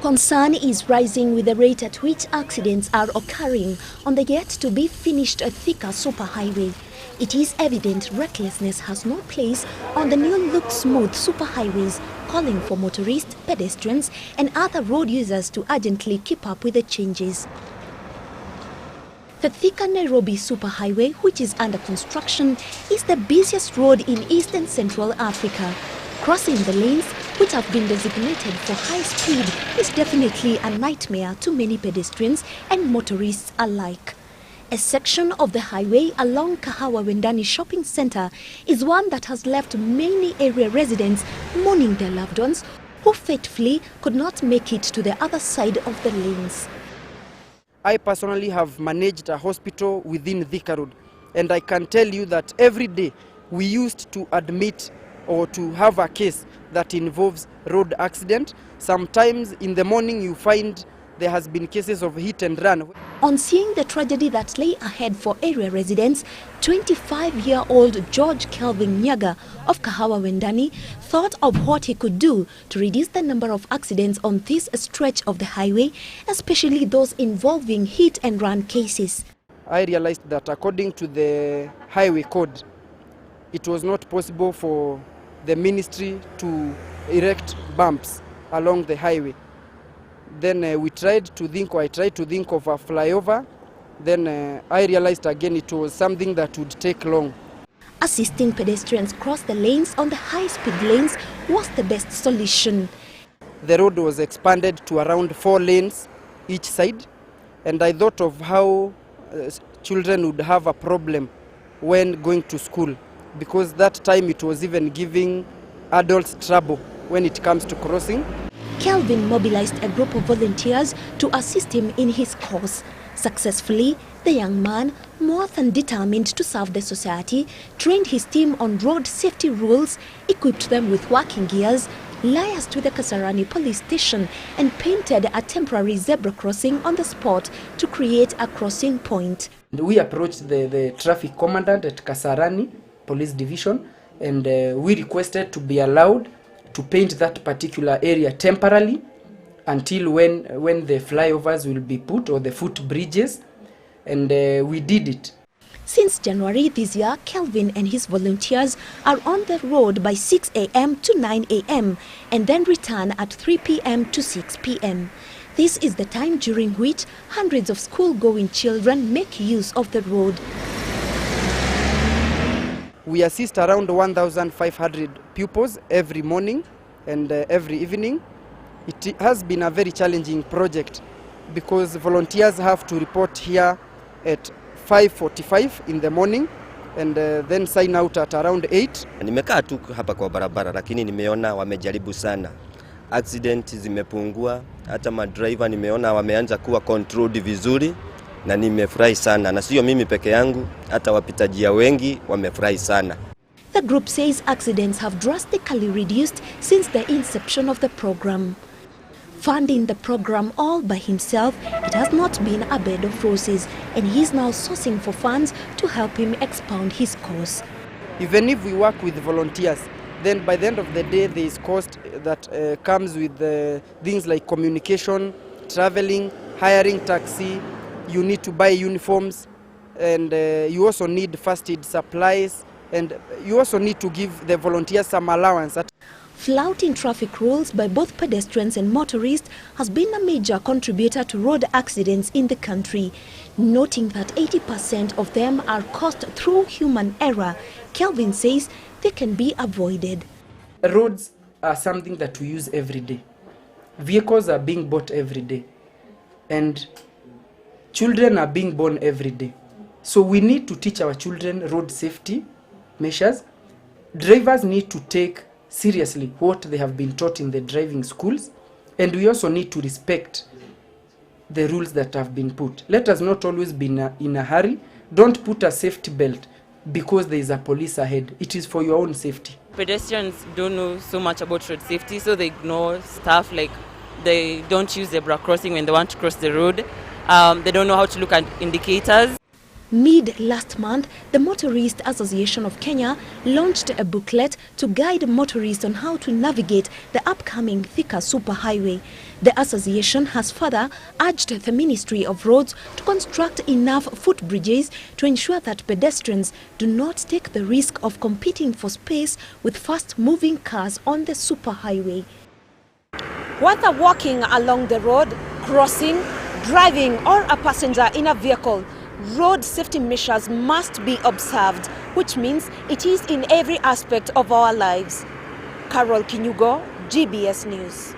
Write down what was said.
Concern is rising with the rate at which accidents are occurring on the yet-to-be-finished Thika superhighway. It is evident recklessness has no place on the new look-smooth superhighways, calling for motorists, pedestrians and other road users to urgently keep up with the changes. The Thika-Nairobi superhighway, which is under construction, is the busiest road in East and Central Africa. Crossing the lanes, which have been designated for high speed, is definitely a nightmare to many pedestrians and motorists alike. A section of the highway along Kahawa Wendani Shopping Center is one that has left many area residents mourning their loved ones who fatefully could not make it to the other side of the lanes. I personally have managed a hospital within Thika Road, and I can tell you that every day we used to admit or to have a case that involves road accident. Sometimes in the morning you find there has been cases of hit and run. On seeing the tragedy that lay ahead for area residents, 25-year-old George Kelvin Nyaga of Kahawa Wendani thought of what he could do to reduce the number of accidents on this stretch of the highway, especially those involving hit and run cases. I realized that according to the highway code, it was not possible for the ministry to erect bumps along the highway. Then I tried to think of a flyover. Then I realized again it was something that would take long. Assisting pedestrians cross the lanes on the high-speed lanes was the best solution. The road was expanded to around 4 lanes each side, and I thought of how children would have a problem when going to school, because that time it was even giving adults trouble when it comes to crossing. Kelvin mobilized a group of volunteers to assist him in his cause. Successfully, the young man, more than determined to serve the society, trained his team on road safety rules, equipped them with working gears, liaised with the Kasarani police station and painted a temporary zebra crossing on the spot to create a crossing point. We approached the traffic commandant at Kasarani Police Division, and we requested to be allowed to paint that particular area temporarily until when the flyovers will be put, or the footbridges, and we did it. Since January this year, Kelvin and his volunteers are on the road by 6 a.m. to 9 a.m. and then return at 3 p.m. to 6 p.m. This is the time during which hundreds of school-going children make use of the road. We assist around 1,500 pupils every morning and every evening. It has been a very challenging project because volunteers have to report here at 5:45 in the morning and then sign out at around 8. Nimekaa tu hapa kwa barabara, lakini nimeona wamejaribu sana. Accident zimepungua, hata madriver nimeona wameanza kuwa controlled vizuri, na nimefurahi sana, na sio mimi peke yangu, hata wapitajia wengi wamefurahi sana. The group says accidents have drastically reduced since the inception of the program. Funding the program all by himself, it has not been a bed of roses, and he is now sourcing for funds to help him expound his cause. Even if we work with volunteers, then by the end of the day there is cost that comes with things like communication, traveling, hiring taxi. You need to buy uniforms, and you also need first aid supplies, and you also need to give the volunteers some allowance. Flouting traffic rules by both pedestrians and motorists has been a major contributor to road accidents in the country. Noting that 80% of them are caused through human error, Kelvin says they can be avoided. Roads are something that we use every day. Vehicles are being bought every day, and children are being born every day. So we need to teach our children road safety measures. Drivers need to take seriously what they have been taught in the driving schools, and we also need to respect the rules that have been put. Let us not always be in a hurry. Don't put a safety belt because there is a police ahead. It is for your own safety. Pedestrians don't know so much about road safety, so they ignore stuff like they don't use zebra crossing when they want to cross the road. They don't know how to look at indicators. Mid last month, the Motorist Association of Kenya launched a booklet to guide motorists on how to navigate the upcoming Thika superhighway. The association has further urged the Ministry of Roads to construct enough footbridges to ensure that pedestrians do not take the risk of competing for space with fast-moving cars on the superhighway. Whether walking along the road, crossing, driving or a passenger in a vehicle, road safety measures must be observed, which means it is in every aspect of our lives. Kinyugo, GBS News.